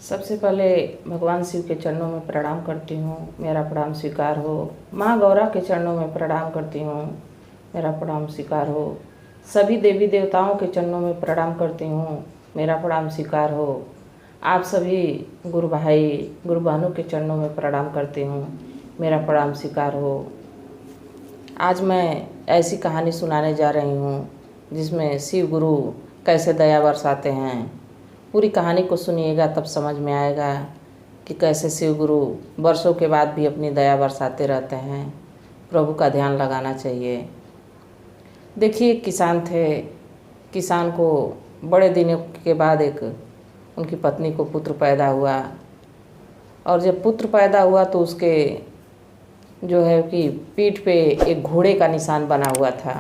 सबसे पहले भगवान शिव के चरणों में प्रणाम करती हूँ, मेरा प्रणाम स्वीकार हो। माँ गौरा के चरणों में प्रणाम करती हूँ, मेरा प्रणाम स्वीकार हो। सभी देवी देवताओं के चरणों में प्रणाम करती हूँ, मेरा प्रणाम स्वीकार हो। आप सभी गुरु भाई गुरु बहनों के चरणों में प्रणाम करती हूँ, मेरा प्रणाम स्वीकार हो। आज मैं ऐसी कहानी सुनाने जा रही हूँ जिसमें शिव गुरु कैसे दया बरसाते हैं। पूरी कहानी को सुनिएगा तब समझ में आएगा कि कैसे शिव गुरु वर्षों के बाद भी अपनी दया बरसाते रहते हैं। प्रभु का ध्यान लगाना चाहिए। देखिए, एक किसान थे। किसान को बड़े दिनों के बाद एक उनकी पत्नी को पुत्र पैदा हुआ, और जब पुत्र पैदा हुआ तो उसके जो है कि पीठ पे एक घोड़े का निशान बना हुआ था,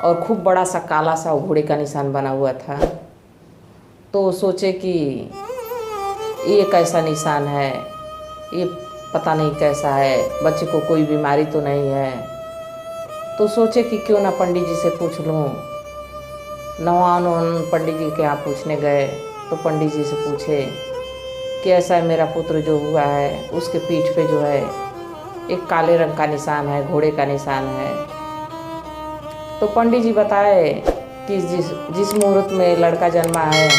और खूब बड़ा सा काला सा घोड़े का निशान बना हुआ था। तो सोचे कि ये कैसा निशान है, ये पता नहीं कैसा है, बच्चे को कोई बीमारी तो नहीं है। तो सोचे कि क्यों ना पंडित जी से पूछ लूँ। नवान पंडित जी के यहाँ पूछने गए तो पंडित जी से पूछे कि ऐसा है, मेरा पुत्र जो हुआ है उसके पीठ पे जो है एक काले रंग का निशान है, घोड़े का निशान है। तो पंडित जी बताए कि जिस मुहूर्त में लड़का जन्मा है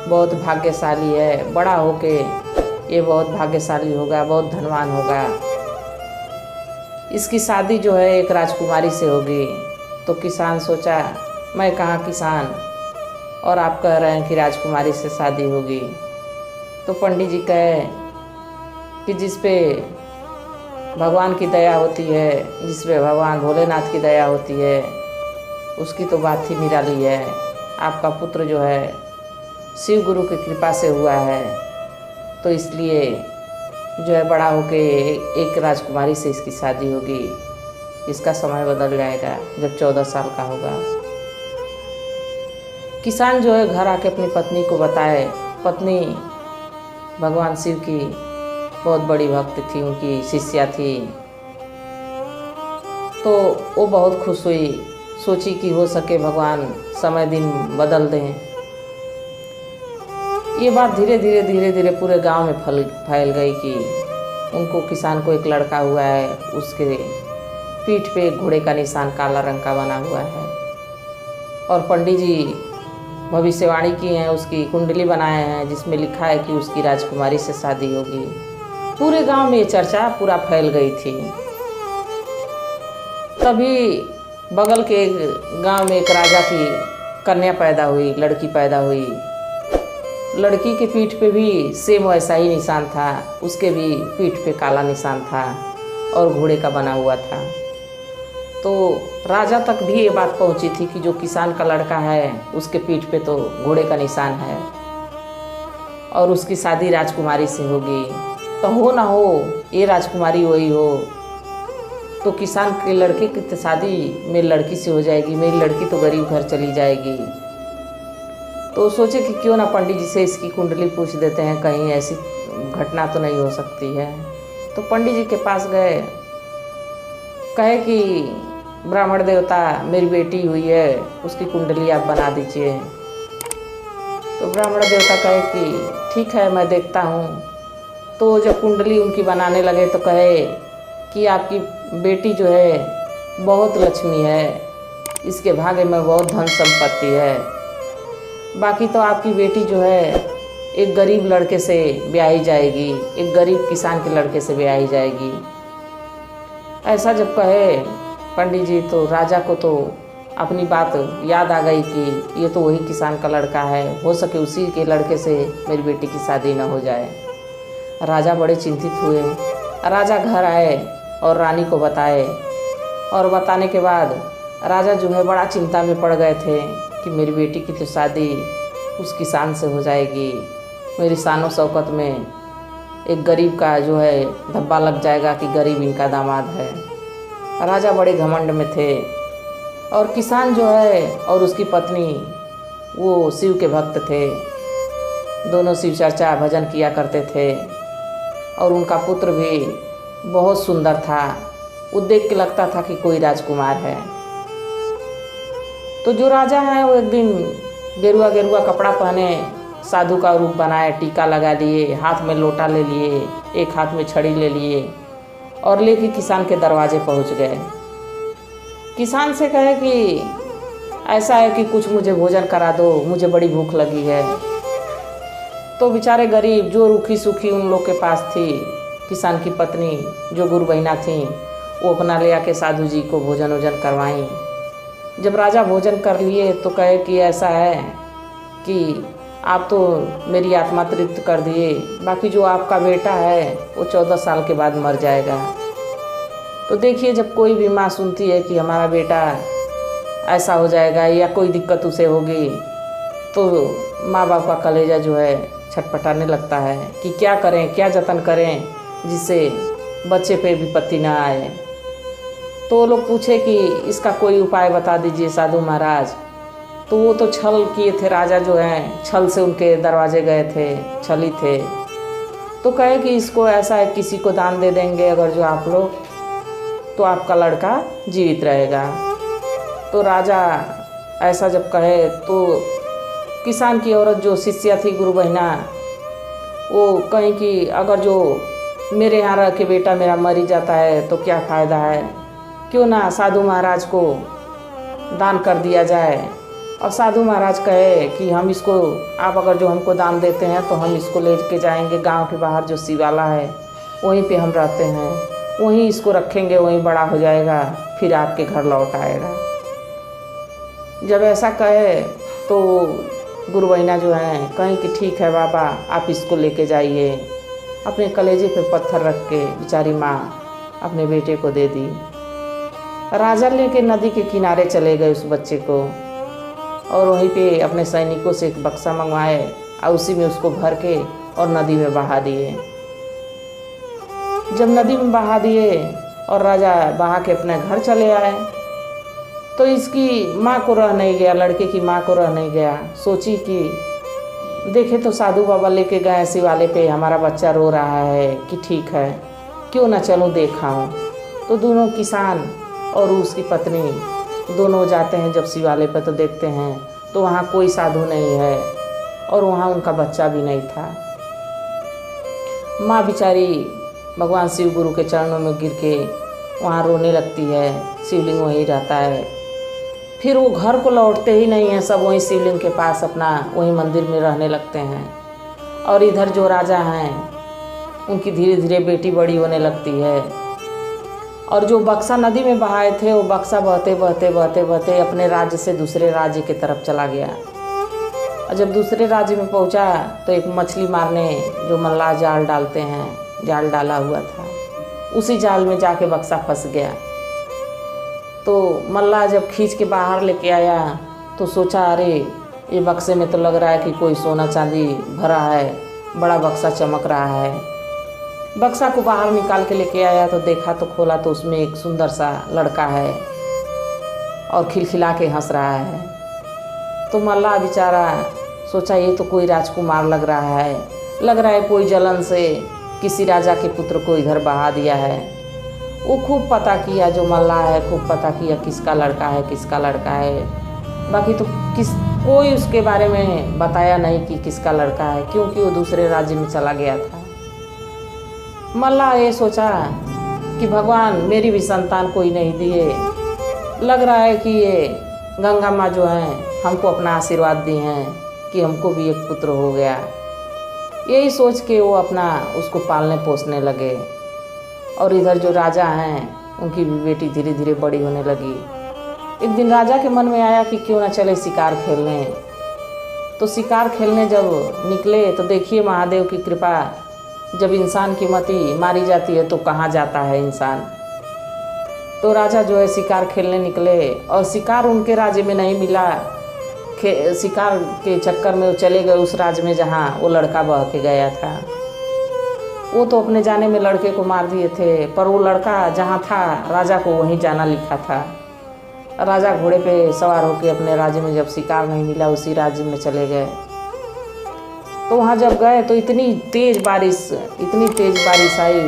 बहुत भाग्यशाली है, बड़ा होके ये बहुत भाग्यशाली होगा, बहुत धनवान होगा। इसकी शादी जो है एक राजकुमारी से होगी। तो किसान सोचा, मैं कहाँ किसान, और आप कह रहे हैं कि राजकुमारी से शादी होगी। तो पंडित जी कहे कि जिस पे भगवान की दया होती है, जिस पे भगवान भोलेनाथ की दया होती है, उसकी तो बात ही निराली है। आपका पुत्र जो है शिव गुरु की कृपा से हुआ है, तो इसलिए जो है बड़ा होके एक राजकुमारी से इसकी शादी होगी। इसका समय बदल जाएगा जब 14 साल का होगा। किसान जो है घर आके अपनी पत्नी को बताए। पत्नी भगवान शिव की बहुत बड़ी भक्त थी, उनकी शिष्या थी। तो वो बहुत खुश हुई, सोची कि हो सके भगवान समय दिन बदल दें। ये बात धीरे धीरे पूरे गांव में फैल गई कि उनको किसान को एक लड़का हुआ है, उसके पीठ पे एक घोड़े का निशान काला रंग का बना हुआ है। और पंडित जी भविष्यवाणी की हैं, उसकी कुंडली बनाए हैं जिसमें लिखा है कि उसकी राजकुमारी से शादी होगी। पूरे गांव में ये चर्चा पूरा फैल गई थी। तभी बगल के गांव में एक राजा की कन्या पैदा हुई, लड़की पैदा हुई। लड़की के पीठ पे भी सेम वैसा ही निशान था, उसके भी पीठ पे काला निशान था और घोड़े का बना हुआ था। तो राजा तक भी ये बात पहुंची थी कि जो किसान का लड़का है उसके पीठ पे तो घोड़े का निशान है और उसकी शादी राजकुमारी से होगी। तो हो ना हो ये राजकुमारी वही हो, तो किसान के लड़के की शादी मेरी लड़की से हो जाएगी, मेरी लड़की तो गरीब घर चली जाएगी। तो सोचे कि क्यों ना पंडित जी से इसकी कुंडली पूछ देते हैं, कहीं ऐसी घटना तो नहीं हो सकती है। तो पंडित जी के पास गए, कहे कि ब्राह्मण देवता मेरी बेटी हुई है, उसकी कुंडली आप बना दीजिए। तो ब्राह्मण देवता कहे कि ठीक है, मैं देखता हूँ। तो जब कुंडली उनकी बनाने लगे तो कहे कि आपकी बेटी जो है बहुत लक्ष्मी है, इसके भाग्य में बहुत धन संपत्ति है। बाकी तो आपकी बेटी जो है एक गरीब लड़के से ब्याही जाएगी, एक गरीब किसान के लड़के से ब्याही जाएगी। ऐसा जब कहे पंडित जी तो राजा को तो अपनी बात याद आ गई कि ये तो वही किसान का लड़का है, हो सके उसी के लड़के से मेरी बेटी की शादी न हो जाए। राजा बड़े चिंतित हुए। राजा घर आए और रानी को बताए, और बताने के बाद राजा जो है बड़ा चिंता में पड़ गए थे कि मेरी बेटी की तो शादी उस किसान से हो जाएगी, मेरी शानो शौकत में एक गरीब का जो है धब्बा लग जाएगा कि गरीब इनका दामाद है। राजा बड़े घमंड में थे। और किसान जो है और उसकी पत्नी वो शिव के भक्त थे, दोनों शिव चर्चा भजन किया करते थे। और उनका पुत्र भी बहुत सुंदर था, वो देख के लगता था कि कोई राजकुमार है। तो जो राजा है वो एक दिन गेरुआ कपड़ा पहने साधु का रूप बनाए, टीका लगा लिए, हाथ में लोटा ले लिए, एक हाथ में छड़ी ले लिए और लेके किसान के दरवाजे पहुंच गए। किसान से कहे कि ऐसा है कि कुछ मुझे भोजन करा दो, मुझे बड़ी भूख लगी है। तो बेचारे गरीब जो रूखी सूखी उन लोग के पास थी, किसान की पत्नी जो गुरु बहिना थी, वो अपना ले आके साधु जी को भोजन वोजन करवाई। जब राजा भोजन कर लिए तो कहे कि ऐसा है कि आप तो मेरी आत्मा तृप्त कर दिए, बाकी जो आपका बेटा है वो 14 साल के बाद मर जाएगा। तो देखिए, जब कोई भी माँ सुनती है कि हमारा बेटा ऐसा हो जाएगा या कोई दिक्कत उसे होगी, तो माँ बाप का कलेजा जो है छटपटाने लगता है कि क्या करें, क्या जतन करें जिससे बच्चे पे विपत्ति ना आए। तो वो लोग पूछे कि इसका कोई उपाय बता दीजिए साधु महाराज। तो वो तो छल किए थे, राजा जो हैं छल से उनके दरवाजे गए थे, छली थे। तो कहे कि इसको ऐसा है, किसी को दान दे देंगे अगर जो आप लोग, तो आपका लड़का जीवित रहेगा। तो राजा ऐसा जब कहे तो किसान की औरत जो शिष्या थी गुरु बहिना, वो कहीं कि अगर जो मेरे यहाँ रह के बेटा मेरा मर ही जाता है तो क्या फ़ायदा है, क्यों ना साधु महाराज को दान कर दिया जाए। और साधु महाराज कहे कि हम इसको, आप अगर जो हमको दान देते हैं तो हम इसको ले के जाएंगे गांव के बाहर जो शिवाला है वहीं पे हम रहते हैं, वहीं इसको रखेंगे, वहीं बड़ा हो जाएगा, फिर आपके घर लौट आएगा। जब ऐसा कहे तो गुरु बहिना जो हैं कहीं कि ठीक है बाबा, आप इसको लेके जाइए। अपने कलेजे पे पत्थर रख के बेचारी माँ अपने बेटे को दे दी। राजा लेके नदी के किनारे चले गए उस बच्चे को, और वहीं पे अपने सैनिकों से एक बक्सा मंगवाए और उसी में उसको भर के और नदी में बहा दिए। जब नदी में बहा दिए और राजा बहा के अपने घर चले आए, तो इसकी माँ को रह नहीं गया, लड़के की माँ को रह नहीं गया। सोची कि देखे तो साधु बाबा लेके गए शिवाले पे, हमारा बच्चा रो रहा है कि ठीक है, क्यों ना चलूँ देखाऊँ। तो दोनों किसान और उसकी पत्नी दोनों जाते हैं जब शिवाले पे, तो देखते हैं तो वहाँ कोई साधु नहीं है और वहाँ उनका बच्चा भी नहीं था। माँ बेचारी भगवान शिव गुरु के चरणों में गिर के वहाँ रोने लगती है। शिवलिंग वहीं रहता है। फिर वो घर को लौटते ही नहीं हैं, सब वहीं शिवलिंग के पास अपना वहीं मंदिर में रहने लगते हैं। और इधर जो राजा हैं उनकी धीरे धीरे बेटी बड़ी होने लगती है, और जो बक्सा नदी में बहाए थे वो बक्सा बहते बहते बहते बहते अपने राज्य से दूसरे राज्य की तरफ चला गया। और जब दूसरे राज्य में पहुंचा तो एक मछली मारने जो मल्लाह जाल डालते हैं, जाल डाला हुआ था, उसी जाल में जाके बक्सा फंस गया। तो मल्लाह जब खींच के बाहर लेके आया तो सोचा, अरे ये बक्से में तो लग रहा है कि कोई सोना चांदी भरा है, बड़ा बक्सा चमक रहा है। बक्सा को बाहर निकाल के लेके आया तो देखा तो खोला तो उसमें एक सुंदर सा लड़का है और खिलखिला के हंस रहा है। तो मल्लाह बेचारा सोचा ये तो कोई राजकुमार लग रहा है, लग रहा है कोई जलन से किसी राजा के पुत्र को इधर बहा दिया है। वो खूब पता किया, जो मल्लाह है खूब पता किया किसका लड़का है, किसका लड़का है। बाकी तो कोई उसके बारे में बताया नहीं कि किसका लड़का है, क्योंकि वो दूसरे राज्य में चला गया था। मल्लाह ये सोचा कि भगवान मेरी भी संतान कोई नहीं दिए, लग रहा है कि ये गंगा माँ जो हैं हमको अपना आशीर्वाद दी हैं कि हमको भी एक पुत्र हो गया। यही सोच के वो अपना उसको पालने पोसने लगे। और इधर जो राजा हैं उनकी भी बेटी धीरे धीरे बड़ी होने लगी। एक दिन राजा के मन में आया कि क्यों ना चले शिकार खेलने। तो शिकार खेलने जब निकले तो देखिए महादेव की कृपा, जब इंसान की मति मारी जाती है तो कहाँ जाता है इंसान। तो राजा जो है शिकार खेलने निकले और शिकार उनके राज्य में नहीं मिला। शिकार के चक्कर में वो चले गए उस राज्य में जहाँ वो लड़का बह के गया था। वो तो अपने जाने में लड़के को मार दिए थे, पर वो लड़का जहाँ था राजा को वहीं जाना लिखा था। राजा घोड़े पे सवार होकर अपने राज्य में जब शिकार नहीं मिला उसी राज्य में चले गए। तो वहाँ जब गए तो इतनी तेज़ बारिश आई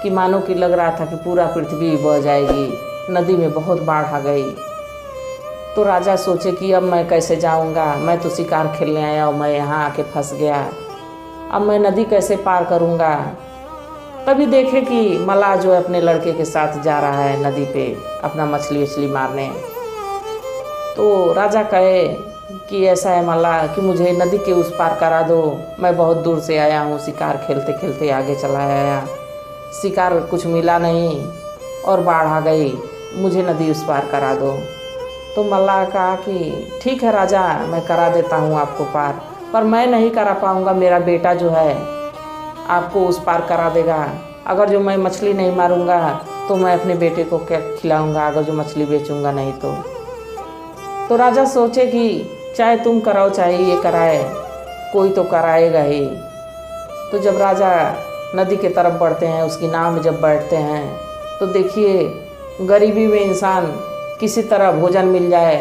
कि मानो कि लग रहा था कि पूरा पृथ्वी बह जाएगी। नदी में बहुत बाढ़ आ गई। तो राजा सोचे कि अब मैं कैसे जाऊंगा, मैं तो शिकार खेलने आया और मैं यहाँ आके फंस गया, अब मैं नदी कैसे पार करूंगा। तभी देखे कि मल्लाह जो है अपने लड़के के साथ जा रहा है नदी पे अपना मछली वछली मारने। तो राजा कहे कि ऐसा है मल्लाह कि मुझे नदी के उस पार करा दो, मैं बहुत दूर से आया हूँ, शिकार खेलते खेलते आगे चला आया, शिकार कुछ मिला नहीं और बाढ़ आ गई, मुझे नदी उस पार करा दो। तो मल्लाह कहा कि ठीक है राजा, मैं करा देता हूँ आपको पार, पर मैं नहीं करा पाऊँगा, मेरा बेटा जो है आपको उस पार करा देगा। अगर जो मैं मछली नहीं मारूंगा तो मैं अपने बेटे को क्या खिलाऊंगा, अगर जो मछली बेचूंगा नहीं तो राजा सोचे कि चाहे तुम कराओ चाहे ये कराए, कोई तो कराएगा ही। तो जब राजा नदी के तरफ बढ़ते हैं, उसकी नाव में जब बैठते हैं तो देखिए गरीबी में इंसान किसी तरह भोजन मिल जाए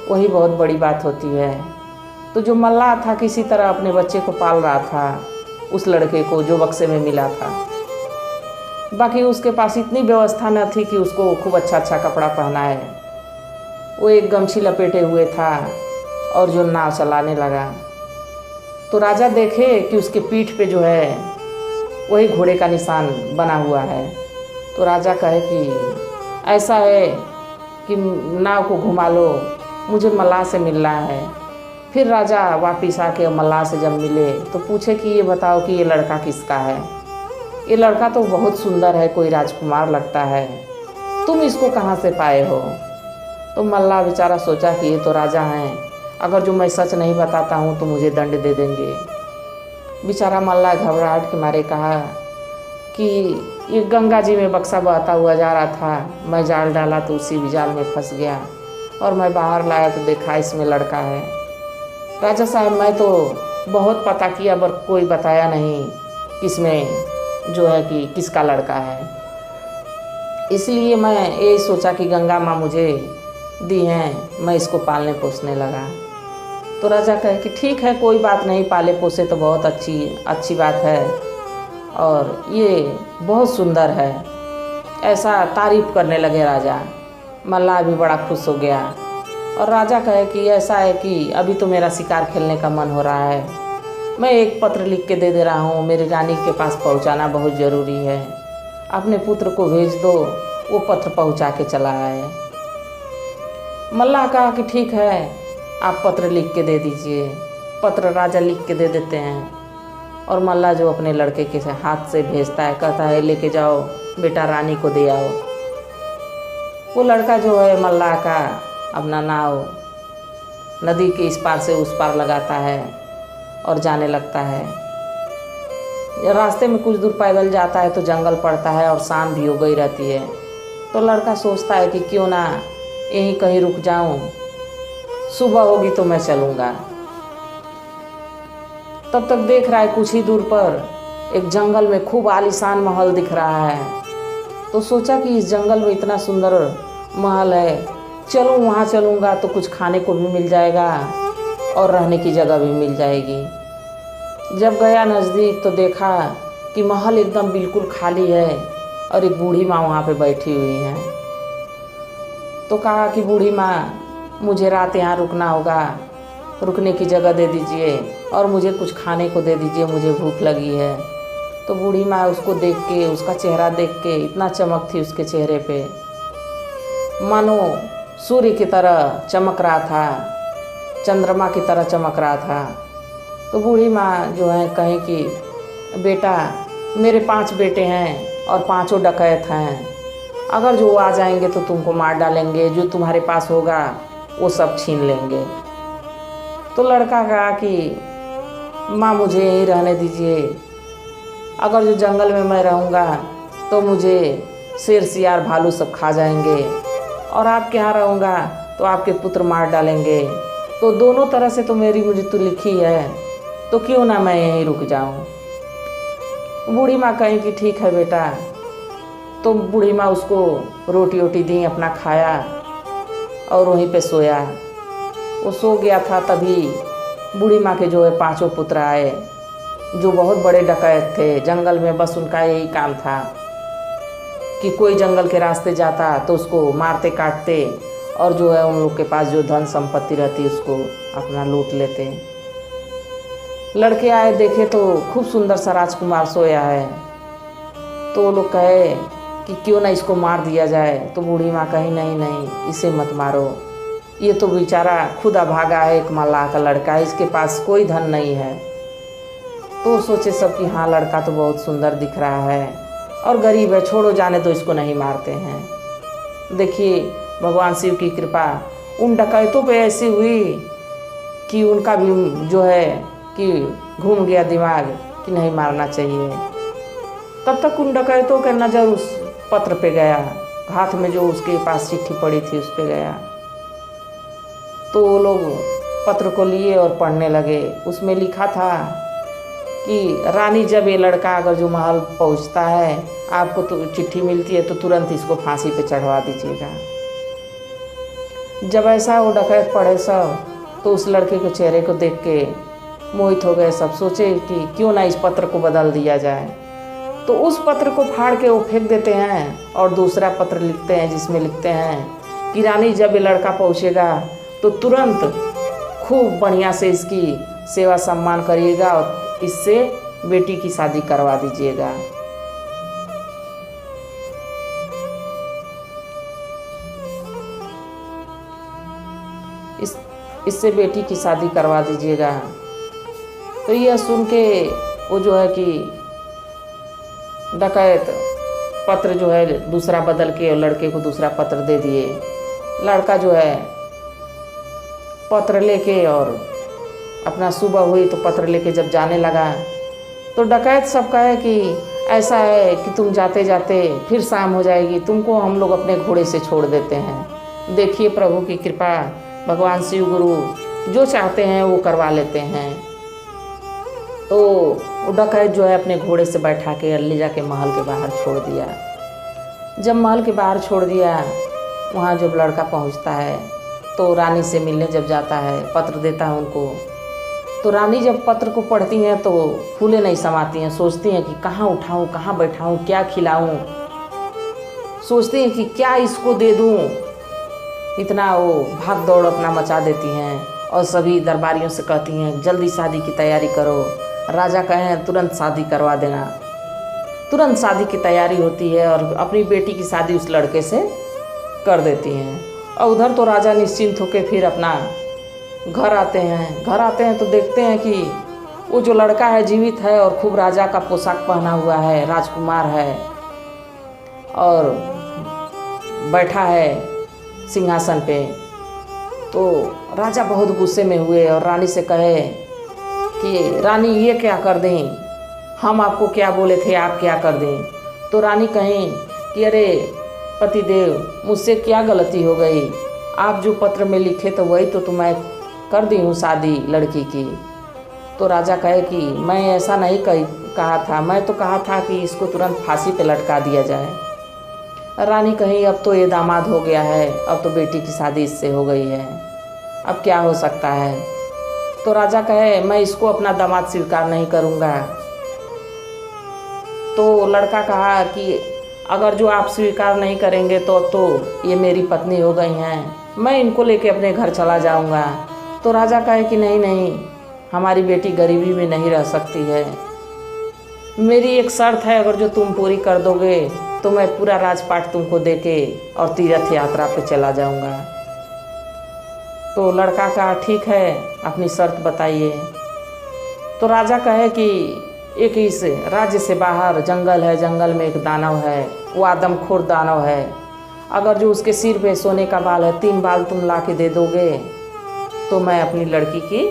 वही बहुत बड़ी बात होती है। तो जो मल्लाह था किसी तरह अपने बच्चे को पाल रहा था, उस लड़के को जो बक्से में मिला था। बाकी उसके पास इतनी व्यवस्था न थी कि उसको खूब अच्छा अच्छा कपड़ा पहनाए। वो एक गमछी लपेटे हुए था और जो नाव चलाने लगा तो राजा देखे कि उसके पीठ पे जो है वही घोड़े का निशान बना हुआ है। तो राजा कहे कि ऐसा है कि नाव को घुमा लो, मुझे मल्लाह से मिलना है। फिर राजा वापिस आके मल्लाह से जब मिले तो पूछे कि ये बताओ कि ये लड़का किसका है, ये लड़का तो बहुत सुंदर है, कोई राजकुमार लगता है, तुम इसको कहाँ से पाए हो। तो मल्लाह बेचारा सोचा कि ये तो राजा हैं, अगर जो मैं सच नहीं बताता हूँ तो मुझे दंड दे देंगे। बेचारा मल्लाह घबराहट के मारे कहा कि ये गंगा जी में बक्सा बहता हुआ जा रहा था, मैं जाल डाला तो उसी भी जाल में फंस गया और मैं बाहर लाया तो देखा इसमें लड़का है। राजा साहब मैं तो बहुत पता किया पर कोई बताया नहीं किसमें जो है कि किसका लड़का है, इसलिए मैं ये सोचा कि गंगा माँ मुझे दी हैं, मैं इसको पालने पोसने लगा। तो राजा कहे कि ठीक है कोई बात नहीं, पाले पोसे तो बहुत अच्छी बात है और ये बहुत सुंदर है, ऐसा तारीफ करने लगे राजा। मल्लाह भी बड़ा खुश हो गया और राजा कहे कि ऐसा है कि अभी तो मेरा शिकार खेलने का मन हो रहा है, मैं एक पत्र लिख के दे दे रहा हूँ, मेरी रानी के पास पहुँचाना बहुत ज़रूरी है, अपने पुत्र को भेज दो, वो पत्र पहुँचा के चला आए। मल्लाह कहा कि ठीक है आप पत्र लिख के दे दीजिए। पत्र राजा लिख के दे देते हैं और मल्लाह जो अपने लड़के के हाथ से भेजता है, कहता है लेके जाओ बेटा, रानी को दे आओ। वो लड़का जो है मल्लाह का अपना नाव नदी के इस पार से उस पार लगाता है और जाने लगता है। रास्ते में कुछ दूर पैदल जाता है तो जंगल पड़ता है और शाम भी हो गई रहती है। तो लड़का सोचता है कि क्यों ना यहीं कहीं रुक जाऊं, सुबह होगी तो मैं चलूँगा। तब तक देख रहा है कुछ ही दूर पर एक जंगल में खूब आलीशान महल दिख रहा है। तो सोचा कि इस जंगल में इतना सुंदर महल है, चलूँ वहाँ चलूँगा तो कुछ खाने को भी मिल जाएगा और रहने की जगह भी मिल जाएगी। जब गया नज़दीक तो देखा कि महल एकदम बिल्कुल खाली है और एक बूढ़ी माँ वहाँ पे बैठी हुई है। तो कहा कि बूढ़ी माँ मुझे रात यहाँ रुकना होगा, रुकने की जगह दे दीजिए और मुझे कुछ खाने को दे दीजिए, मुझे भूख लगी है। तो बूढ़ी माँ उसको देख के, उसका चेहरा देख के, इतना चमक थी उसके चेहरे पे, मानो सूर्य की तरह चमक रहा था, चंद्रमा की तरह चमक रहा था। तो बूढ़ी माँ जो है कहें कि बेटा मेरे 5 बेटे हैं और 5 डकैत हैं, अगर जो आ जाएंगे तो तुमको मार डालेंगे, जो तुम्हारे पास होगा वो सब छीन लेंगे। तो लड़का कहा कि माँ मुझे यहीं रहने दीजिए, अगर जो जंगल में मैं रहूँगा तो मुझे शेर सियार भालू सब खा जाएंगे और आपके यहाँ रहूँगा तो आपके पुत्र मार डालेंगे, तो दोनों तरह से तो मुझे तो लिखी है, तो क्यों ना मैं यहीं रुक जाऊँ। बूढ़ी माँ कहीं कि ठीक है बेटा। तो बूढ़ी माँ उसको रोटी वोटी दी, अपना खाया और वहीं पे सोया। वो सो गया था तभी बूढ़ी माँ के जो है 5 पुत्र आए, जो बहुत बड़े डकैत थे जंगल में। बस उनका यही काम था कि कोई जंगल के रास्ते जाता तो उसको मारते काटते और जो है उन लोग के पास जो धन संपत्ति रहती है उसको अपना लूट लेते हैं। लड़के आए, देखे तो खूब सुंदर सा राजकुमार सोया है, तो वो लोग कहे कि क्यों ना इसको मार दिया जाए। तो बूढ़ी माँ कही नहीं नहीं, इसे मत मारो, ये तो बेचारा खुदा भागा है, एक मल्लाह का लड़का है, इसके पास कोई धन नहीं है। तो सोचे सब कि हाँ लड़का तो बहुत सुंदर दिख रहा है और गरीब है, छोड़ो जाने दो, इसको नहीं मारते हैं। देखिए भगवान शिव की कृपा उन डकैतों पे ऐसी हुई कि उनका भी जो है कि घूम गया दिमाग कि नहीं मारना चाहिए। तब तक उन डकैतों का नज़र उस पत्र पे गया, हाथ में जो उसके पास चिट्ठी पड़ी थी उस पे गया। तो वो लोग पत्र को लिए और पढ़ने लगे। उसमें लिखा था कि रानी, जब ये लड़का अगर जो महल पहुंचता है, आपको तो चिट्ठी मिलती है तो तुरंत इसको फांसी पे चढ़वा दीजिएगा। जब ऐसा वो डकैत पढ़े सब, तो उस लड़के के चेहरे को देख के मोहित हो गए सब। सोचे कि क्यों ना इस पत्र को बदल दिया जाए। तो उस पत्र को फाड़ के वो फेंक देते हैं और दूसरा पत्र लिखते हैं जिसमें लिखते हैं कि रानी, जब ये लड़का पहुंचेगा तो तुरंत खूब बढ़िया से इसकी सेवा सम्मान करिएगा और इससे बेटी की शादी करवा दीजिएगा। इससे बेटी की शादी करवा दीजिएगा। तो यह सुन के वो जो है कि डकैत पत्र जो है दूसरा बदल के और लड़के को दूसरा पत्र दे दिए। लड़का जो है पत्र लेके और अपना सुबह हुई तो पत्र लेके जब जाने लगा तो डकैत सब कहे कि ऐसा है कि तुम जाते जाते फिर शाम हो जाएगी, तुमको हम लोग अपने घोड़े से छोड़ देते हैं। देखिए प्रभु की कृपा, भगवान शिव गुरु जो चाहते हैं वो करवा लेते हैं। तो वो डकैत जो है अपने घोड़े से बैठा के ले जाके महल के बाहर छोड़ दिया। जब महल के बाहर छोड़ दिया, वहाँ जब लड़का पहुँचता है तो रानी से मिलने जब जाता है, पत्र देता है उनको, तो रानी जब पत्र को पढ़ती हैं तो फूले नहीं समाती हैं। सोचती हैं कि कहाँ उठाऊँ, कहाँ बैठाऊँ, क्या खिलाऊँ, सोचती हैं कि क्या इसको दे दूँ। इतना वो भाग दौड़ अपना मचा देती हैं और सभी दरबारियों से कहती हैं जल्दी शादी की तैयारी करो। राजा कहें तुरंत शादी करवा देना। तुरंत शादी की तैयारी होती है और अपनी बेटी की शादी उस लड़के से कर देती हैं। और उधर तो राजा निश्चिंत होकर फिर अपना घर आते हैं। घर आते हैं तो देखते हैं कि वो जो लड़का है जीवित है और खूब राजा का पोशाक पहना हुआ है, राजकुमार है और बैठा है सिंहासन पे। तो राजा बहुत गुस्से में हुए और रानी से कहे कि रानी ये क्या कर दें, हम आपको क्या बोले थे, आप क्या कर दें। तो रानी कहें कि अरे पतिदेव, मुझसे क्या गलती हो गई, आप जो पत्र में लिखे तो वही तो मैं कर दी हूँ शादी लड़की की। तो राजा कहे कि मैं ऐसा नहीं कहा था, मैं तो कहा था कि इसको तुरंत फांसी पे लटका दिया जाए। रानी कहीं अब तो ये दामाद हो गया है, अब तो बेटी की शादी इससे हो गई है, अब क्या हो सकता है। तो राजा कहे मैं इसको अपना दामाद स्वीकार नहीं करूँगा। तो लड़का कहा कि अगर जो आप स्वीकार नहीं करेंगे तो ये मेरी पत्नी हो गई हैं, मैं इनको लेके अपने घर चला जाऊँगा। तो राजा कहे कि नहीं नहीं, हमारी बेटी गरीबी में नहीं रह सकती है, मेरी एक शर्त है, अगर जो तुम पूरी कर दोगे तो मैं पूरा राजपाट तुमको देके और तीर्थ यात्रा पे चला जाऊंगा। तो लड़का कहा ठीक है, अपनी शर्त बताइए। तो राजा कहे कि एक इस राज्य से बाहर जंगल है, जंगल में एक दानव है, वो आदमखोर दानव है, अगर जो उसके सिर पे सोने का बाल है, 3 बाल तुम ला के दे दोगे तो मैं अपनी लड़की की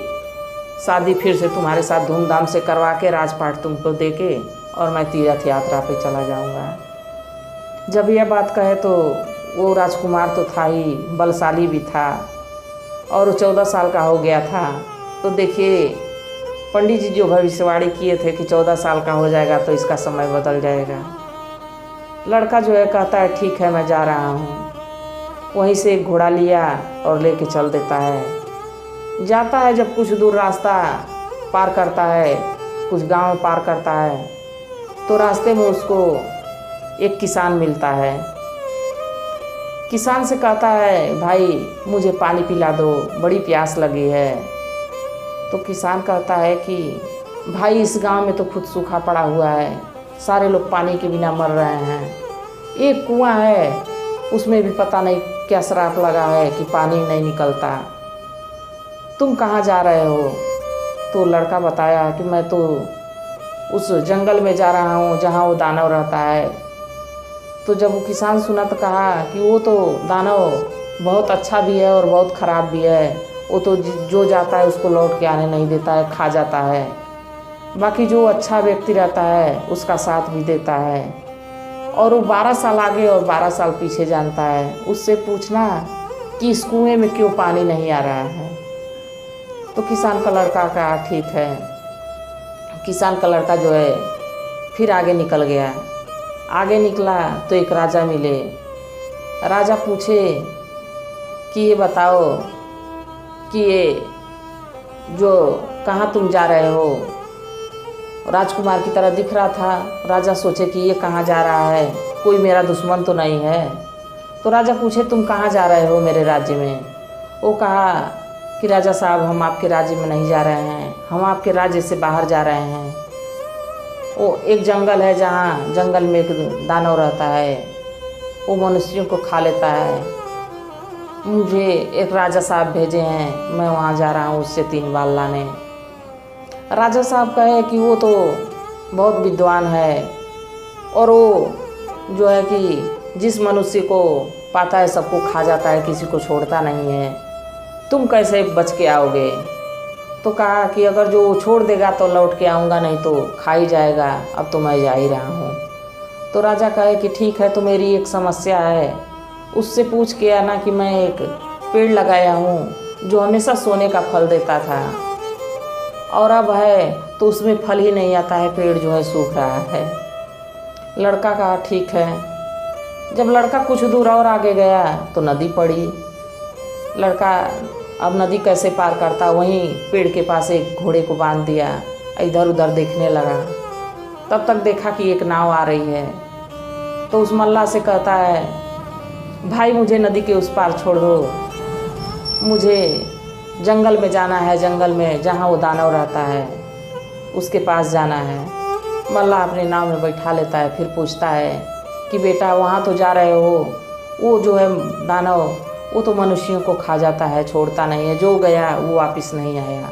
शादी फिर से तुम्हारे साथ धूमधाम से करवा के राजपाट तुमको देके और मैं तीर्थ यात्रा पे चला जाऊंगा। जब यह बात कहे तो वो राजकुमार तो था ही, बलशाली भी था और 14 साल का हो गया था। तो देखिए पंडित जी जो भविष्यवाणी किए थे कि 14 साल का हो जाएगा तो इसका समय बदल जाएगा। लड़का जो है कहता है ठीक है मैं जा रहा हूँ। वहीं से एक घोड़ा लिया और लेके चल देता है। जाता है, जब कुछ दूर रास्ता पार करता है, कुछ गांव पार करता है, तो रास्ते में उसको एक किसान मिलता है। किसान से कहता है, भाई मुझे पानी पिला दो, बड़ी प्यास लगी है। तो किसान कहता है कि भाई इस गांव में तो खुद सूखा पड़ा हुआ है, सारे लोग पानी के बिना मर रहे हैं। एक कुआं है, उसमें भी पता नहीं क्या श्राप लगा है कि पानी नहीं निकलता। तुम कहाँ जा रहे हो? तो लड़का बताया कि मैं तो उस जंगल में जा रहा हूँ जहाँ वो दानव रहता है। तो जब वो किसान सुना तो कहा कि वो तो दानव बहुत अच्छा भी है और बहुत ख़राब भी है। वो तो जो जाता है उसको लौट के आने नहीं देता है, खा जाता है। बाकी जो अच्छा व्यक्ति रहता है उसका साथ भी देता है। और वो 12 साल आगे और 12 साल पीछे जानता है। उससे पूछना कि इस कुएं में क्यों पानी नहीं आ रहा है। तो किसान का लड़का कहा ठीक है। किसान का लड़का जो है फिर आगे निकल गया। आगे निकला तो एक राजा मिले। राजा पूछे कि ये बताओ कि ये जो कहाँ तुम जा रहे हो? राजकुमार की तरह दिख रहा था। राजा सोचे कि ये कहाँ जा रहा है, कोई मेरा दुश्मन तो नहीं है। तो राजा पूछे तुम कहाँ जा रहे हो मेरे राज्य में? वो कहा कि राजा साहब हम आपके राज्य में नहीं जा रहे हैं, हम आपके राज्य से बाहर जा रहे हैं। वो एक जंगल है जहाँ जंगल में एक दानव रहता है, वो मनुष्यों को खा लेता है। मुझे एक राजा साहब भेजे हैं, मैं वहाँ जा रहा हूँ उससे 3 बाल लाने। राजा साहब कहे कि वो तो बहुत विद्वान है और वो जो है कि जिस मनुष्य को पाता है सबको खा जाता है, किसी को छोड़ता नहीं है। तुम कैसे बच के आओगे? तो कहा कि अगर जो छोड़ देगा तो लौट के आऊँगा, नहीं तो खा ही जाएगा। अब तो मैं जा ही रहा हूँ। तो राजा कहे कि ठीक है, तो मेरी एक समस्या है, उससे पूछ के आना कि मैं एक पेड़ लगाया हूँ जो हमेशा सोने का फल देता था और अब है तो उसमें फल ही नहीं आता है, पेड़ जो है सूख रहा है। लड़का कहा ठीक है। जब लड़का कुछ दूर और आगे गया तो नदी पड़ी। लड़का अब नदी कैसे पार करता, वहीं पेड़ के पास एक घोड़े को बांध दिया, इधर उधर देखने लगा। तब तक देखा कि एक नाव आ रही है। तो उस मल्लाह से कहता है, भाई मुझे नदी के उस पार छोड़ दो, मुझे जंगल में जाना है, जंगल में जहाँ वो दानव रहता है उसके पास जाना है। मल्लाह अपने नाव में बैठा लेता है। फिर पूछता है कि बेटा वहाँ तो जा रहे हो, वो जो है दानव वो तो मनुष्यों को खा जाता है, छोड़ता नहीं है, जो गया वो वापस नहीं आया।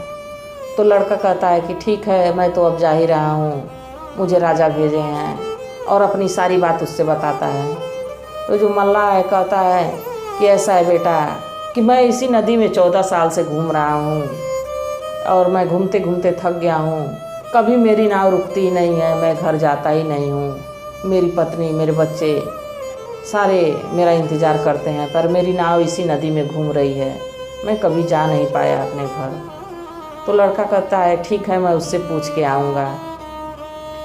तो लड़का कहता है कि ठीक है, मैं तो अब जा ही रहा हूँ, मुझे राजा भेजे हैं, और अपनी सारी बात उससे बताता है। तो जो मल्लाह है कहता है कि ऐसा है बेटा कि मैं इसी नदी में 14 साल से घूम रहा हूँ और मैं घूमते घूमते थक गया हूँ। कभी मेरी नाव रुकती ही नहीं है, मैं घर जाता ही नहीं हूँ। मेरी पत्नी, मेरे बच्चे सारे मेरा इंतज़ार करते हैं, पर मेरी नाव इसी नदी में घूम रही है, मैं कभी जा नहीं पाया अपने घर। तो लड़का कहता है ठीक है, मैं उससे पूछ के आऊँगा।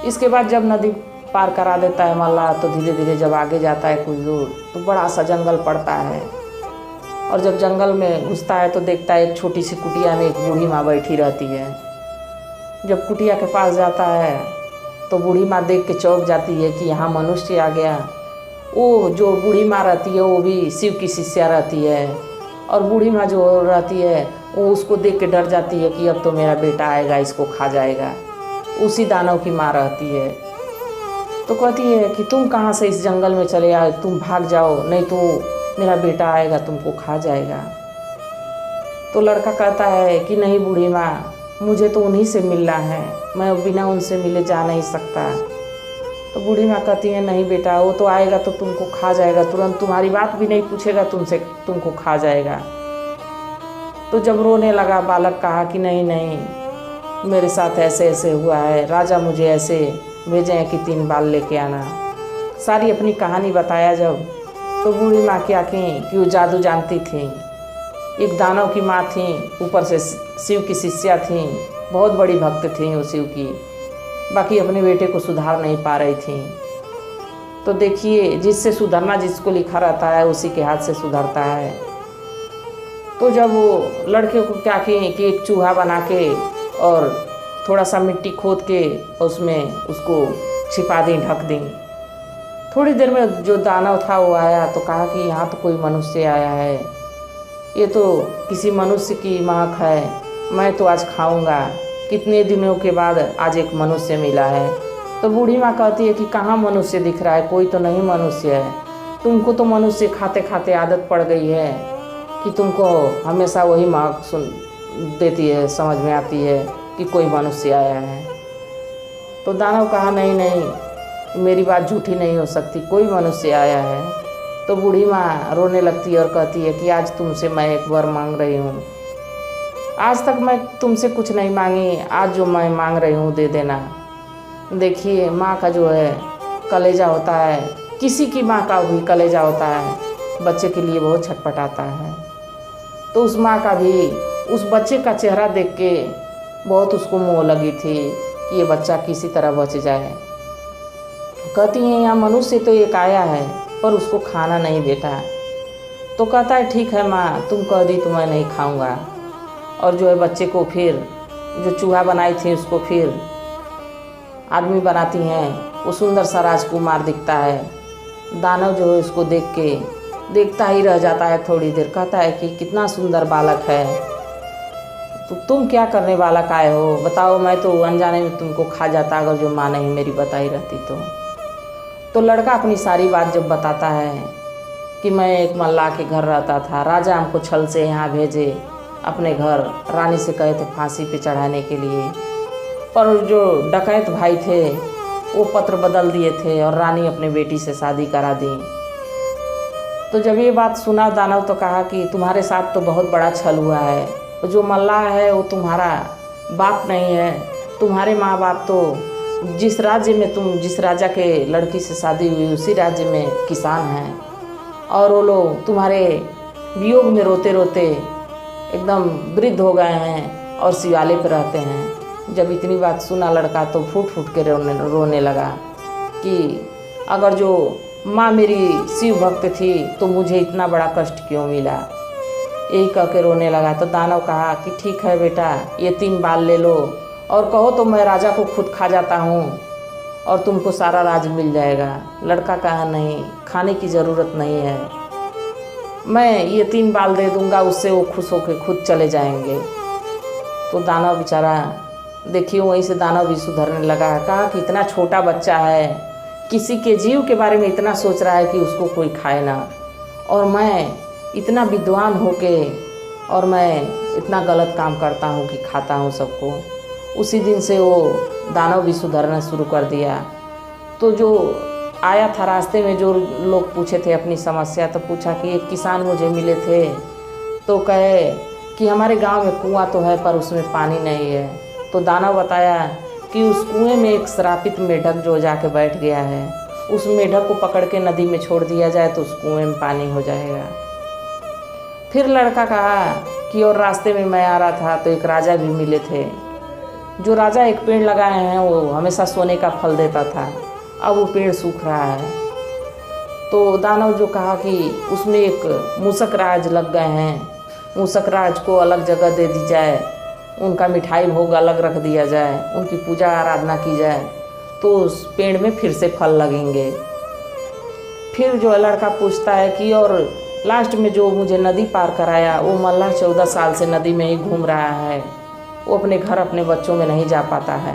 इसके बाद जब नदी पार करा देता है मल्लाह, तो धीरे धीरे जब आगे जाता है कुछ दूर तो बड़ा सा जंगल पड़ता है। और जब जंगल में घुसता है तो देखता है एक छोटी सी कुटिया में एक बूढ़ी माँ बैठी रहती है। जब कुटिया के पास जाता है तो बूढ़ी माँ देख के चौंक जाती है कि यहाँ मनुष्य आ गया। वो जो बूढ़ी माँ रहती है वो भी शिव की शिष्या रहती है, और बूढ़ी माँ जो रहती है वो उसको देख के डर जाती है कि अब तो मेरा बेटा आएगा, इसको खा जाएगा। उसी दानव की माँ रहती है। तो कहती है कि तुम कहाँ से इस जंगल में चले आए, तुम भाग जाओ, नहीं तो मेरा बेटा आएगा तुमको खा जाएगा। तो लड़का कहता है कि नहीं बूढ़ी माँ, मुझे तो उन्हीं से मिलना है, मैं बिना उनसे मिले जा नहीं सकता। तो बूढ़ी माँ कहती है नहीं बेटा, वो तो आएगा तो तुमको खा जाएगा, तुरंत तुम्हारी बात भी नहीं पूछेगा, तुमको खा जाएगा। तो जब रोने लगा बालक, कहा कि नहीं नहीं, मेरे साथ ऐसे ऐसे हुआ है, राजा मुझे ऐसे भेजे हैं कि 3 बाल लेके आना। सारी अपनी कहानी बताया जब, तो बूढ़ी माँ क्या की कि वो जादू जानती थी, एक दानव की माँ थी, ऊपर से शिव की शिष्या थी, बहुत बड़ी भक्त थी वो शिव की, बाकी अपने बेटे को सुधार नहीं पा रही थी। तो देखिए, जिससे सुधरना जिसको लिखा रहता है उसी के हाथ से सुधरता है। तो जब वो लड़के को क्या की कि एक चूहा बना के और थोड़ा सा मिट्टी खोद के उसमें उसको छिपा दी, ढक दी। थोड़ी देर में जो दानव था वो आया तो कहा कि यहाँ तो कोई मनुष्य आया है, ये तो किसी मनुष्य की महक है, मैं तो आज खाऊंगा, कितने दिनों के बाद आज एक मनुष्य मिला है। तो बूढ़ी माँ कहती है कि कहाँ मनुष्य दिख रहा है, कोई तो नहीं मनुष्य है, तुमको तो मनुष्य खाते खाते आदत पड़ गई है कि तुमको हमेशा वही महक सुन देती है, समझ में आती है कि कोई मनुष्य आया है। तो दानव कहा नहीं नहीं, मेरी बात झूठी नहीं हो सकती, कोई मनुष्य आया है। तो बूढ़ी माँ रोने लगती है और कहती है कि आज तुमसे मैं एक वर मांग रही हूँ, आज तक मैं तुमसे कुछ नहीं मांगी, आज जो मैं मांग रही हूँ दे देना। देखिए माँ का जो है कलेजा होता है, किसी की माँ का भी कलेजा होता है, बच्चे के लिए बहुत छटपटाता है। तो उस माँ का भी उस बच्चे का चेहरा देख के बहुत उसको मोह लगी थी कि ये बच्चा किसी तरह बच जाए। कहती हैं यहाँ मनुष्य तो एक आया है पर उसको खाना नहीं बेटा। तो कहता है ठीक है माँ, तुम कह दी तो मैं नहीं खाऊंगा। और जो है बच्चे को फिर जो चूहा बनाई थी उसको फिर आदमी बनाती हैं, वो सुंदर सा राजकुमार दिखता है। दानव जो है उसको देख के देखता ही रह जाता है थोड़ी देर, कहता है कि कितना सुंदर बालक है, तो तुम क्या करने वाला काय हो बताओ, मैं तो अनजाने में तुमको खा जाता अगर जो माँ नहीं मेरी बताई रहती तो लड़का अपनी सारी बात जब बताता है कि मैं एक मल्लाह के घर रहता था, राजा हमको छल से यहाँ भेजे अपने घर, रानी से कहे थे फांसी पे चढ़ाने के लिए, पर जो डकैत भाई थे वो पत्र बदल दिए थे और रानी अपने बेटी से शादी करा दी। तो जब ये बात सुना दानव तो कहा कि तुम्हारे साथ तो बहुत बड़ा छल हुआ है, जो मल्लाह है वो तुम्हारा बाप नहीं है, तुम्हारे माँ बाप तो जिस राज्य में तुम जिस राजा के लड़की से शादी हुई उसी राज्य में किसान हैं, और वो लोग तुम्हारे वियोग में रोते रोते एकदम वृद्ध हो गए हैं और शिवालय पर रहते हैं। जब इतनी बात सुना लड़का तो फूट फूट के रोने लगा कि अगर जो माँ मेरी शिव भक्त थी तो मुझे इतना बड़ा कष्ट क्यों मिला, यही कह के रोने लगा। तो दानव कहा कि ठीक है बेटा, ये 3 बाल ले लो और कहो तो मैं राजा को खुद खा जाता हूँ और तुमको सारा राज मिल जाएगा। लड़का कहा नहीं, खाने की ज़रूरत नहीं है, मैं ये 3 बाल दे दूँगा, उससे वो खुश होकर खुद चले जाएंगे। तो दानव बेचारा देखिए वहीं से दानव भी सुधरने लगा, कहा कि इतना छोटा बच्चा है, किसी के जीव के बारे में इतना सोच रहा है कि उसको कोई खाए ना, और मैं इतना विद्वान होके और मैं इतना गलत काम करता हूँ कि खाता हूँ सबको। उसी दिन से वो दानव भी सुधरना शुरू कर दिया। तो जो आया था रास्ते में जो लोग पूछे थे अपनी समस्या, तो पूछा कि एक किसान मुझे मिले थे, तो कहे कि हमारे गांव में कुआं तो है पर उसमें पानी नहीं है। तो दानव बताया कि उस कुएं में एक श्रापित मेढक जो जाके बैठ गया है, उस मेढक को पकड़ के नदी में छोड़ दिया जाए तो उस कुएं में पानी हो जाएगा। फिर लड़का कहा कि और रास्ते में मैं आ रहा था तो एक राजा भी मिले थे, जो राजा एक पेड़ लगाए हैं वो हमेशा सोने का फल देता था, अब वो पेड़ सूख रहा है। तो दानव जो कहा कि उसमें एक मूसक राज लग गए हैं, मूसक राज को अलग जगह दे दी जाए, उनका मिठाई भोग अलग रख दिया जाए, उनकी पूजा आराधना की जाए तो उस पेड़ में फिर से फल लगेंगे। फिर जो लड़का पूछता है कि और लास्ट में जो मुझे नदी पार कराया वो मल्लाह 14 साल से नदी में ही घूम रहा है, वो अपने घर अपने बच्चों में नहीं जा पाता है।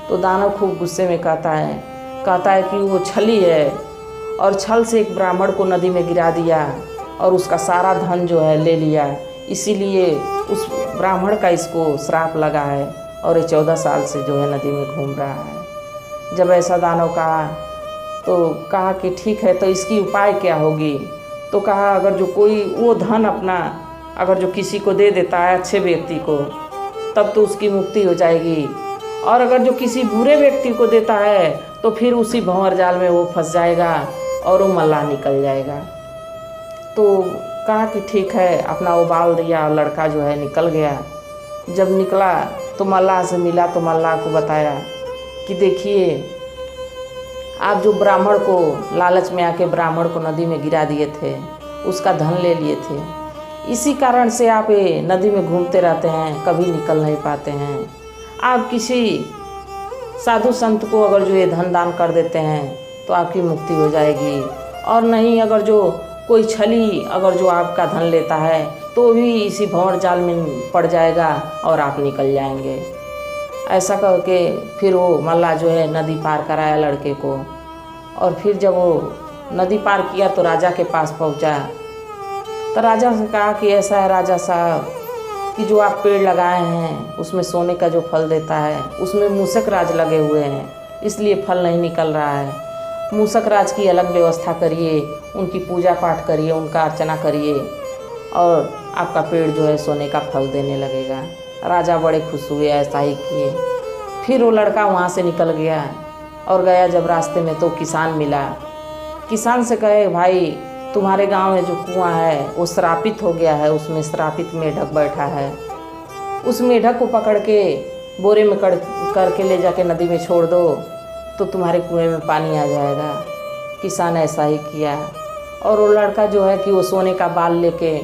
तो दानव खूब गुस्से में कहता है कि वो छली है और छल से एक ब्राह्मण को नदी में गिरा दिया और उसका सारा धन जो है ले लिया, इसीलिए उस ब्राह्मण का इसको श्राप लगा है और ये 14 साल से जो है नदी में घूम रहा है। जब ऐसा दानव कहा तो कहा कि ठीक है, तो इसकी उपाय क्या होगी। तो कहा अगर जो कोई वो धन अपना अगर जो किसी को दे देता है अच्छे व्यक्ति को तब तो उसकी मुक्ति हो जाएगी, और अगर जो किसी बुरे व्यक्ति को देता है तो फिर उसी भंवर जाल में वो फंस जाएगा और वो मल्लाह निकल जाएगा। तो कहा कि ठीक है, अपना वो बाल दिया और लड़का जो है निकल गया। जब निकला तो मल्लाह से मिला तो मल्लाह को बताया कि देखिए आप जो ब्राह्मण को लालच में आके ब्राह्मण को नदी में गिरा दिए थे, उसका धन ले लिए थे, इसी कारण से आप ये नदी में घूमते रहते हैं, कभी निकल नहीं पाते हैं। आप किसी साधु संत को अगर जो ये धन दान कर देते हैं तो आपकी मुक्ति हो जाएगी। और नहीं, अगर जो कोई छली अगर जो आपका धन लेता है तो भी इसी भंवर जाल में पड़ जाएगा और आप निकल जाएंगे। ऐसा करके फिर वो मल्लाह जो है नदी पार कराया लड़के को। और फिर जब वो नदी पार किया तो राजा के पास पहुंचा। तो राजा से कहा कि ऐसा है राजा साहब कि जो आप पेड़ लगाए हैं उसमें सोने का जो फल देता है उसमें मूषक राज लगे हुए हैं, इसलिए फल नहीं निकल रहा है। मूषक राज की अलग व्यवस्था करिए, उनकी पूजा पाठ करिए, उनका अर्चना करिए और आपका पेड़ जो है सोने का फल देने लगेगा। राजा बड़े खुश हुए, ऐसा ही किए। फिर वो लड़का वहाँ से निकल गया और गया जब रास्ते में तो किसान मिला। किसान से कहे, भाई तुम्हारे गांव में जो कुआं है वो श्रापित हो गया है, उसमें श्रापित मेढक बैठा है। उस मेढक को पकड़ के बोरे में करके ले जाके नदी में छोड़ दो तो तुम्हारे कुएं में पानी आ जाएगा। किसान ऐसा ही किया और वो लड़का जो है कि वो सोने का बाल लेके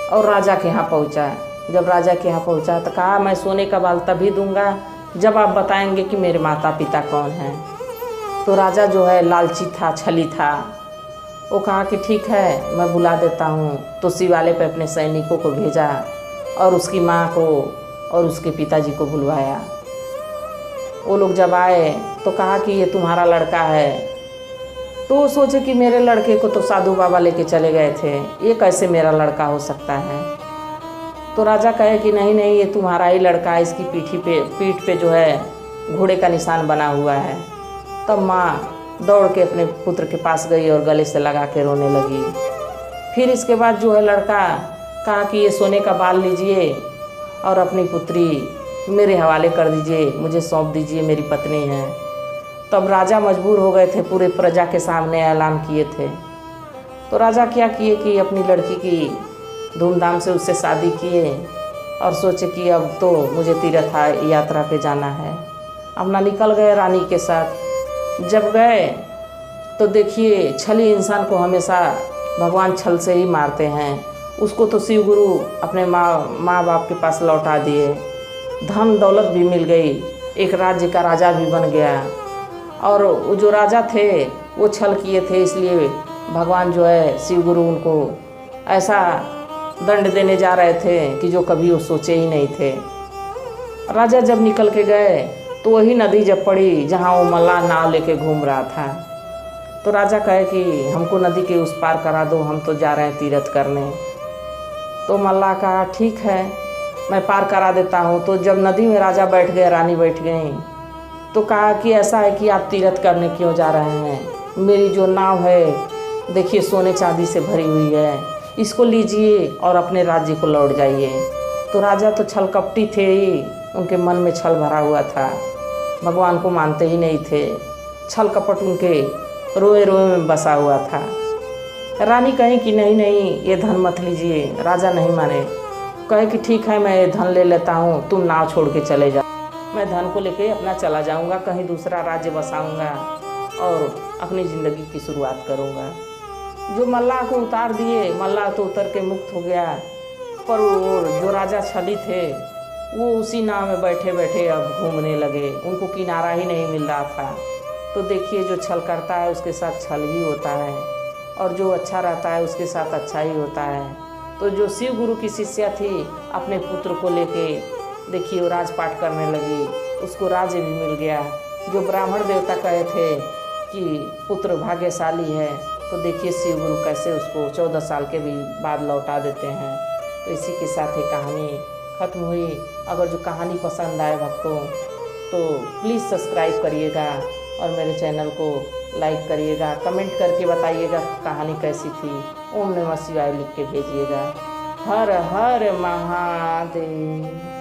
और राजा के यहाँ पहुँचा। जब राजा के यहाँ पहुँचा तो कहा, मैं सोने का बाल तभी दूंगा जब आप बताएंगे कि मेरे माता पिता कौन हैं। तो राजा जो है लालची था, छली था। वो कहा कि ठीक है, मैं बुला देता हूँ। तो शिवालय पे अपने सैनिकों को भेजा और उसकी माँ को और उसके पिताजी को बुलवाया। वो लोग जब आए तो कहा कि ये तुम्हारा लड़का है। तो वो सोचे कि मेरे लड़के को तो साधु बाबा लेके चले गए थे, ये कैसे मेरा लड़का हो सकता है। तो राजा कहे कि नहीं नहीं, ये तुम्हारा ही लड़का है, इसकी पीठ पे जो है घोड़े का निशान बना हुआ है। तब माँ दौड़ के अपने पुत्र के पास गई और गले से लगा के रोने लगी। फिर इसके बाद जो है लड़का कहा कि ये सोने का बाल लीजिए और अपनी पुत्री मेरे हवाले कर दीजिए, मुझे सौंप दीजिए, मेरी पत्नी है। तब राजा मजबूर हो गए थे, पूरे प्रजा के सामने ऐलान किए थे। तो राजा क्या किए कि अपनी लड़की की धूमधाम से उससे शादी किए और सोचे कि अब तो मुझे तीर्थ यात्रा पे जाना है। अपना निकल गए रानी के साथ। जब गए तो देखिए, छली इंसान को हमेशा भगवान छल से ही मारते हैं। उसको तो शिव गुरु अपने माँ बाप के पास लौटा दिए, धन दौलत भी मिल गई, एक राज्य का राजा भी बन गया। और जो राजा थे वो छल किए थे, इसलिए भगवान जो है शिव गुरु उनको ऐसा दंड देने जा रहे थे कि जो कभी वो सोचे ही नहीं थे। राजा जब निकल के गए तो वही नदी जब पड़ी जहाँ वो मल्लाह नाव लेके घूम रहा था। तो राजा कहे कि हमको नदी के उस पार करा दो, हम तो जा रहे हैं तीर्थ करने। तो मल्लाह कहा ठीक है, मैं पार करा देता हूँ। तो जब नदी में राजा बैठ गए, रानी बैठ गई, तो कहा कि ऐसा है कि आप तीर्थ करने क्यों जा रहे हैं, मेरी जो नाव है देखिए सोने चांदी से भरी हुई है, इसको लीजिए और अपने राज्य को लौट जाइए। तो राजा तो छल कपटी थे ही, उनके मन में छल भरा हुआ था, भगवान को मानते ही नहीं थे, छल कपट उनके रोए रोए में बसा हुआ था। रानी कही कि नहीं नहीं, ये धन मत लीजिए। राजा नहीं माने, कहे कि ठीक है, मैं ये धन ले लेता हूँ, तुम नाव छोड़ के चले जाओ, मैं धन को लेके अपना चला जाऊँगा, कहीं दूसरा राज्य बसाऊँगा और अपनी ज़िंदगी की शुरुआत करूँगा। जो मल्लाह को उतार दिए, मल्लाह तो उतर के मुक्त हो गया, पर वो जो राजा छली थे वो उसी नाव में बैठे बैठे अब घूमने लगे, उनको किनारा ही नहीं मिल रहा था। तो देखिए, जो छल करता है उसके साथ छल ही होता है और जो अच्छा रहता है उसके साथ अच्छा ही होता है। तो जो शिव गुरु की शिष्या थी अपने पुत्र को लेके देखिए वो राजपाट करने लगी, उसको राज्य भी मिल गया। जो ब्राह्मण देवता कहे थे कि पुत्र भाग्यशाली है, तो देखिए शिव गुरु कैसे उसको 14 साल के भी बाद लौटा देते हैं। तो इसी के साथ ये कहानी ख़त्म हुई। अगर जो कहानी पसंद आए भक्तों तो प्लीज़ सब्सक्राइब करिएगा और मेरे चैनल को लाइक करिएगा, कमेंट करके बताइएगा कहानी कैसी थी। ओम नमः शिवाय लिख के भेजिएगा। हर हर महादेव।